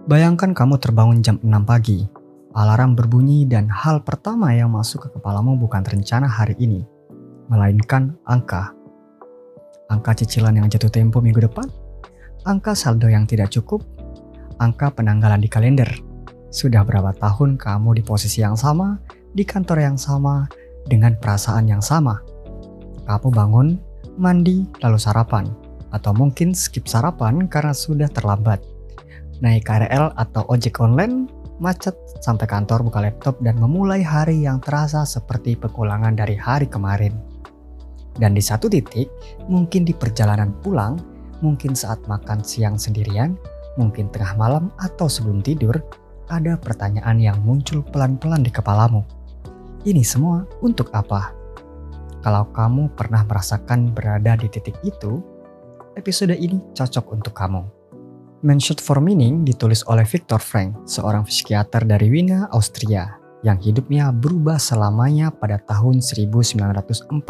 Bayangkan kamu terbangun jam 6 pagi. Alarm berbunyi dan hal pertama yang masuk ke kepalamu bukan rencana hari ini, melainkan angka. Angka cicilan yang jatuh tempo minggu depan, angka saldo yang tidak cukup, angka penanggalan di kalender. Sudah berapa tahun kamu di posisi yang sama, di kantor yang sama, dengan perasaan yang sama? Kamu bangun, mandi, lalu sarapan. Atau mungkin skip sarapan karena sudah terlambat. Naik KRL atau ojek online, macet sampai kantor buka laptop dan memulai hari yang terasa seperti pengulangan dari hari kemarin. Dan di satu titik, mungkin di perjalanan pulang, mungkin saat makan siang sendirian, mungkin tengah malam atau sebelum tidur, ada pertanyaan yang muncul pelan-pelan di kepalamu. Ini semua untuk apa? Kalau kamu pernah merasakan berada di titik itu, episode ini cocok untuk kamu. Measured for Meaning ditulis oleh Viktor Frankl, seorang psikiater dari Wiener, Austria, yang hidupnya berubah selamanya pada tahun 1942.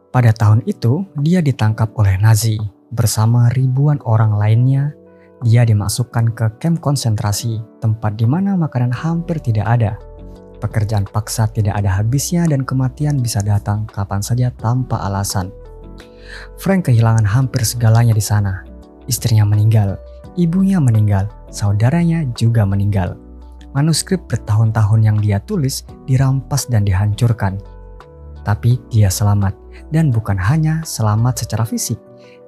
Pada tahun itu, dia ditangkap oleh Nazi. Bersama ribuan orang lainnya, dia dimasukkan ke kamp konsentrasi, tempat di mana makanan hampir tidak ada. Pekerjaan paksa tidak ada habisnya dan kematian bisa datang kapan saja tanpa alasan. Frank kehilangan hampir segalanya di sana. Istrinya meninggal, ibunya meninggal, saudaranya juga meninggal. Manuskrip bertahun-tahun yang dia tulis dirampas dan dihancurkan. Tapi dia selamat, dan bukan hanya selamat secara fisik.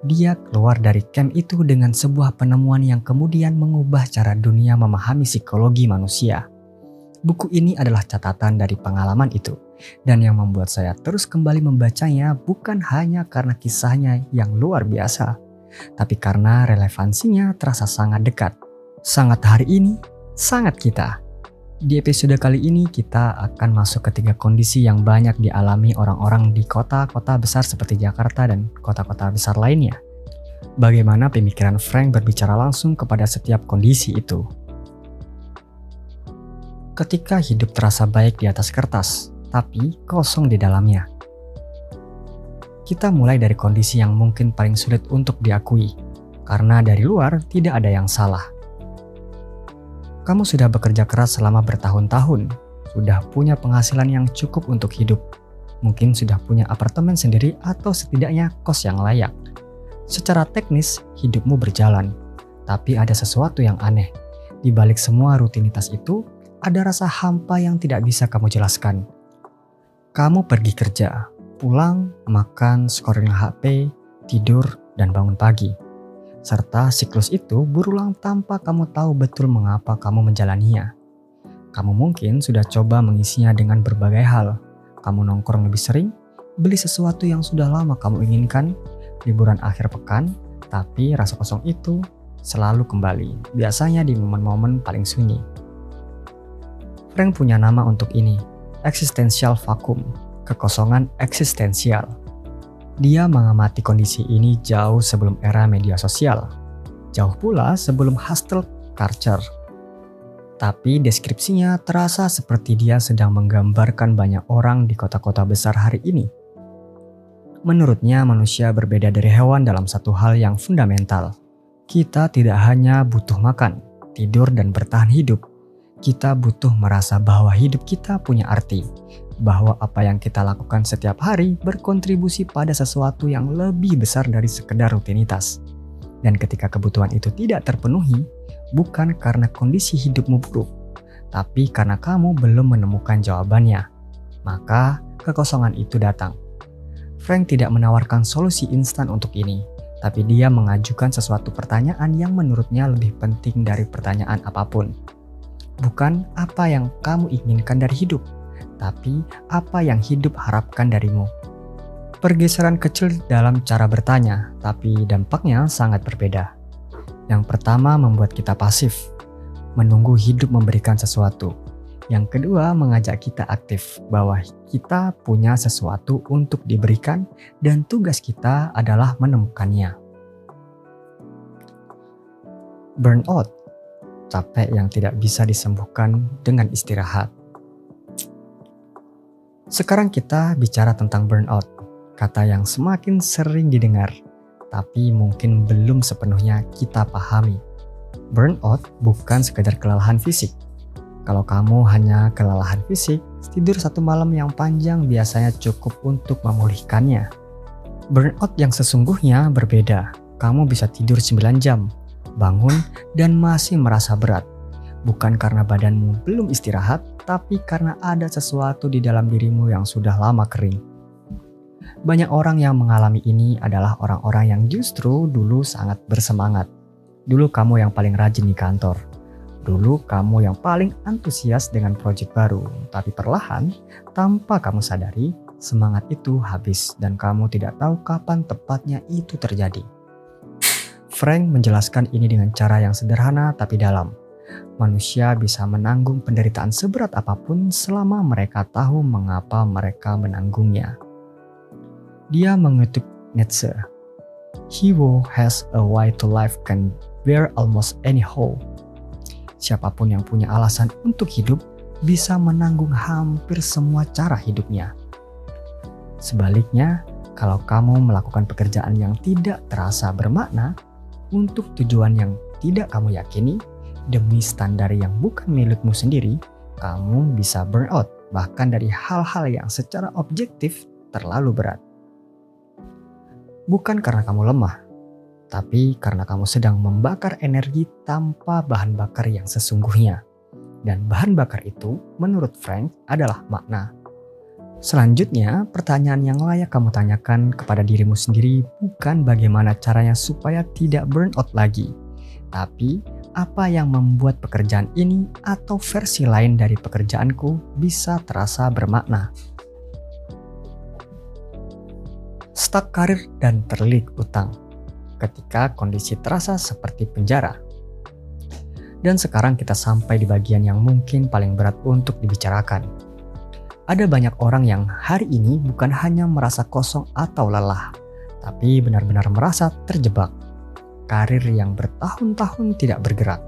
Dia keluar dari camp itu dengan sebuah penemuan yang kemudian mengubah cara dunia memahami psikologi manusia. Buku ini adalah catatan dari pengalaman itu, dan yang membuat saya terus kembali membacanya bukan hanya karena kisahnya yang luar biasa, tapi karena relevansinya terasa sangat dekat. Sangat hari ini, sangat kita. Di episode kali ini kita akan masuk ke 3 kondisi yang banyak dialami orang-orang di kota-kota besar seperti Jakarta dan kota-kota besar lainnya. Bagaimana pemikiran Frank berbicara langsung kepada setiap kondisi itu. Ketika hidup terasa baik di atas kertas, tapi kosong di dalamnya. Kita mulai dari kondisi yang mungkin paling sulit untuk diakui, karena dari luar tidak ada yang salah. Kamu sudah bekerja keras selama bertahun-tahun, sudah punya penghasilan yang cukup untuk hidup, mungkin sudah punya apartemen sendiri atau setidaknya kos yang layak. Secara teknis, hidupmu berjalan, tapi ada sesuatu yang aneh. Di balik semua rutinitas itu, ada rasa hampa yang tidak bisa kamu jelaskan. Kamu pergi kerja, pulang, makan, scrolling HP, tidur, dan bangun pagi. Serta siklus itu berulang tanpa kamu tahu betul mengapa kamu menjalaninya. Kamu mungkin sudah coba mengisinya dengan berbagai hal. Kamu nongkrong lebih sering, beli sesuatu yang sudah lama kamu inginkan, liburan akhir pekan, tapi rasa kosong itu selalu kembali, biasanya di momen-momen paling sunyi. Frank punya nama untuk ini, existential vacuum, kekosongan eksistensial. Dia mengamati kondisi ini jauh sebelum era media sosial, jauh pula sebelum hustle culture. Tapi deskripsinya terasa seperti dia sedang menggambarkan banyak orang di kota-kota besar hari ini. Menurutnya manusia berbeda dari hewan dalam satu hal yang fundamental. Kita tidak hanya butuh makan, tidur, dan bertahan hidup. Kita butuh merasa bahwa hidup kita punya arti, bahwa apa yang kita lakukan setiap hari berkontribusi pada sesuatu yang lebih besar dari sekedar rutinitas. Dan ketika kebutuhan itu tidak terpenuhi, bukan karena kondisi hidupmu buruk, tapi karena kamu belum menemukan jawabannya, maka kekosongan itu datang. Frank tidak menawarkan solusi instan untuk ini, tapi dia mengajukan sesuatu pertanyaan yang menurutnya lebih penting dari pertanyaan apapun. Bukan apa yang kamu inginkan dari hidup, tapi apa yang hidup harapkan darimu. Pergeseran kecil dalam cara bertanya, tapi dampaknya sangat berbeda. Yang pertama membuat kita pasif, menunggu hidup memberikan sesuatu. Yang kedua mengajak kita aktif, bahwa kita punya sesuatu untuk diberikan dan tugas kita adalah menemukannya. Burnout, capek yang tidak bisa disembuhkan dengan istirahat. Sekarang kita bicara tentang burnout, kata yang semakin sering didengar, tapi mungkin belum sepenuhnya kita pahami. Burnout bukan sekedar kelelahan fisik. Kalau kamu hanya kelelahan fisik, tidur satu malam yang panjang biasanya cukup untuk memulihkannya. Burnout yang sesungguhnya berbeda. Kamu bisa tidur 9 jam, bangun, dan masih merasa berat. Bukan karena badanmu belum istirahat, tapi karena ada sesuatu di dalam dirimu yang sudah lama kering. Banyak orang yang mengalami ini adalah orang-orang yang justru dulu sangat bersemangat. Dulu kamu yang paling rajin di kantor. Dulu kamu yang paling antusias dengan proyek baru. Tapi perlahan, tanpa kamu sadari, semangat itu habis dan kamu tidak tahu kapan tepatnya itu terjadi. Frank menjelaskan ini dengan cara yang sederhana tapi dalam. Manusia bisa menanggung penderitaan seberat apapun selama mereka tahu mengapa mereka menanggungnya. Dia mengutip Nietzsche, "He who has a why to life can bear almost any hoe." Siapapun yang punya alasan untuk hidup bisa menanggung hampir semua cara hidupnya. Sebaliknya, kalau kamu melakukan pekerjaan yang tidak terasa bermakna untuk tujuan yang tidak kamu yakini, demi standar yang bukan milikmu sendiri, kamu bisa burnout bahkan dari hal-hal yang secara objektif terlalu berat. Bukan karena kamu lemah, tapi karena kamu sedang membakar energi tanpa bahan bakar yang sesungguhnya. Dan bahan bakar itu, menurut Frank, adalah makna. Selanjutnya, pertanyaan yang layak kamu tanyakan kepada dirimu sendiri bukan bagaimana caranya supaya tidak burnout lagi, tapi apa yang membuat pekerjaan ini atau versi lain dari pekerjaanku bisa terasa bermakna. Stuck karir dan terlilit utang ketika kondisi terasa seperti penjara. Dan sekarang kita sampai di bagian yang mungkin paling berat untuk dibicarakan. Ada banyak orang yang hari ini bukan hanya merasa kosong atau lelah, tapi benar-benar merasa terjebak. Karir yang bertahun-tahun tidak bergerak.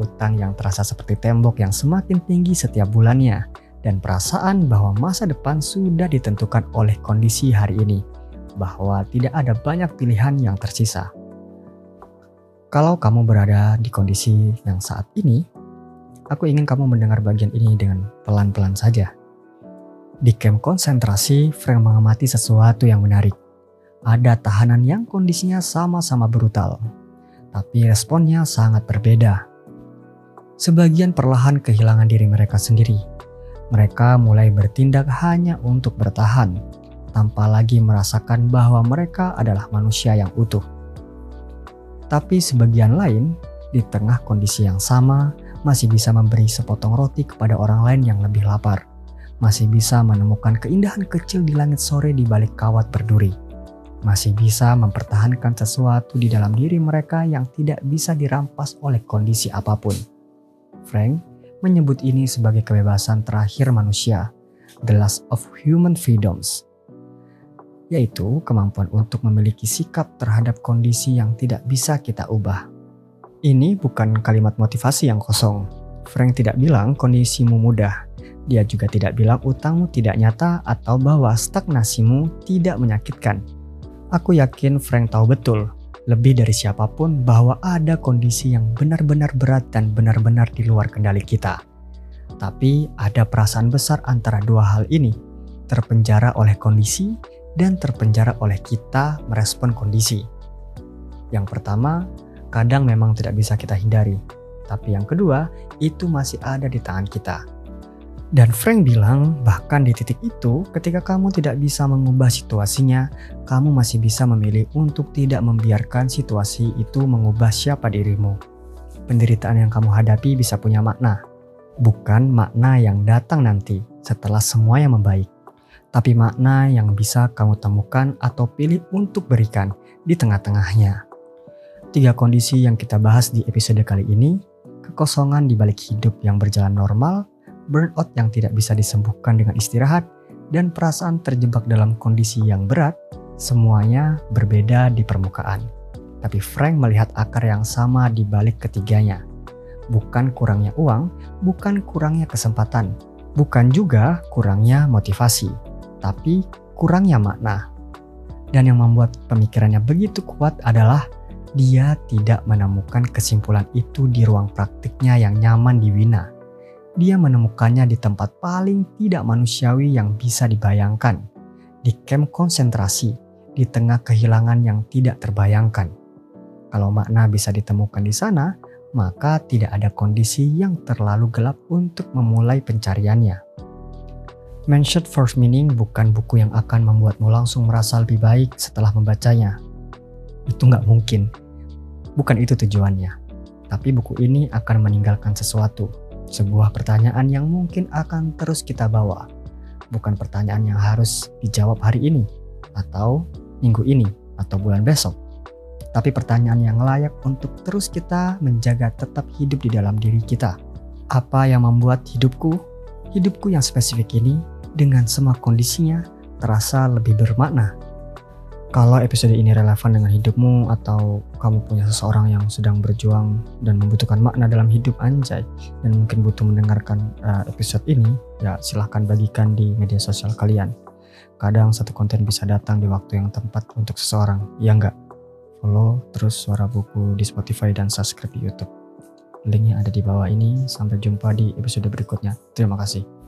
Utang yang terasa seperti tembok yang semakin tinggi setiap bulannya, dan perasaan bahwa masa depan sudah ditentukan oleh kondisi hari ini, bahwa tidak ada banyak pilihan yang tersisa. Kalau kamu berada di kondisi yang saat ini, aku ingin kamu mendengar bagian ini dengan pelan-pelan saja. Di kamp konsentrasi, Frank mengamati sesuatu yang menarik. Ada tahanan yang kondisinya sama-sama brutal, tapi responnya sangat berbeda. Sebagian perlahan kehilangan diri mereka sendiri. Mereka mulai bertindak hanya untuk bertahan, tanpa lagi merasakan bahwa mereka adalah manusia yang utuh. Tapi sebagian lain, di tengah kondisi yang sama, masih bisa memberi sepotong roti kepada orang lain yang lebih lapar. Masih bisa menemukan keindahan kecil di langit sore di balik kawat berduri. Masih bisa mempertahankan sesuatu di dalam diri mereka yang tidak bisa dirampas oleh kondisi apapun. Frank menyebut ini sebagai kebebasan terakhir manusia, the last of human freedoms, yaitu kemampuan untuk memiliki sikap terhadap kondisi yang tidak bisa kita ubah. Ini bukan kalimat motivasi yang kosong. Frank tidak bilang kondisimu mudah. Dia juga tidak bilang utangmu tidak nyata atau bahwa stagnasimu tidak menyakitkan. Aku yakin Frank tahu betul, lebih dari siapapun, bahwa ada kondisi yang benar-benar berat dan benar-benar di luar kendali kita. Tapi ada perasaan besar antara dua hal ini, terpenjara oleh kondisi dan terpenjara oleh kita merespon kondisi. Yang pertama, kadang memang tidak bisa kita hindari. Tapi yang kedua, itu masih ada di tangan kita. Dan Frank bilang, bahkan di titik itu, ketika kamu tidak bisa mengubah situasinya, kamu masih bisa memilih untuk tidak membiarkan situasi itu mengubah siapa dirimu. Penderitaan yang kamu hadapi bisa punya makna. Bukan makna yang datang nanti setelah semuanya membaik. Tapi makna yang bisa kamu temukan atau pilih untuk berikan di tengah-tengahnya. 3 kondisi yang kita bahas di episode kali ini: kekosongan di balik hidup yang berjalan normal, burnout yang tidak bisa disembuhkan dengan istirahat, dan perasaan terjebak dalam kondisi yang berat, semuanya berbeda di permukaan. Tapi Frank melihat akar yang sama di balik ketiganya. Bukan kurangnya uang, bukan kurangnya kesempatan, bukan juga kurangnya motivasi, tapi kurangnya makna. Dan yang membuat pemikirannya begitu kuat adalah Dia tidak menemukan kesimpulan itu di ruang praktiknya yang nyaman di Wina. Dia menemukannya di tempat paling tidak manusiawi yang bisa dibayangkan, di kamp konsentrasi, di tengah kehilangan yang tidak terbayangkan. Kalau makna bisa ditemukan di sana, maka tidak ada kondisi yang terlalu gelap untuk memulai pencariannya. Mentioned First Meaning bukan buku yang akan membuatmu langsung merasa lebih baik setelah membacanya. Itu nggak mungkin. Bukan itu tujuannya. Tapi buku ini akan meninggalkan sesuatu. Sebuah pertanyaan yang mungkin akan terus kita bawa. Bukan pertanyaan yang harus dijawab hari ini, atau minggu ini, atau bulan besok. Tapi pertanyaan yang layak untuk terus kita menjaga tetap hidup di dalam diri kita. Apa yang membuat hidupku yang spesifik ini dengan semua kondisinya terasa lebih bermakna? Kalau episode ini relevan dengan hidupmu atau kamu punya seseorang yang sedang berjuang dan membutuhkan makna dalam hidup anjay dan mungkin butuh mendengarkan episode ini, ya silahkan bagikan di media sosial kalian. Kadang satu konten bisa datang di waktu yang tepat untuk seseorang, ya enggak? Follow terus Suara Buku di Spotify dan subscribe di YouTube. Linknya ada di bawah ini. Sampai jumpa di episode berikutnya. Terima kasih.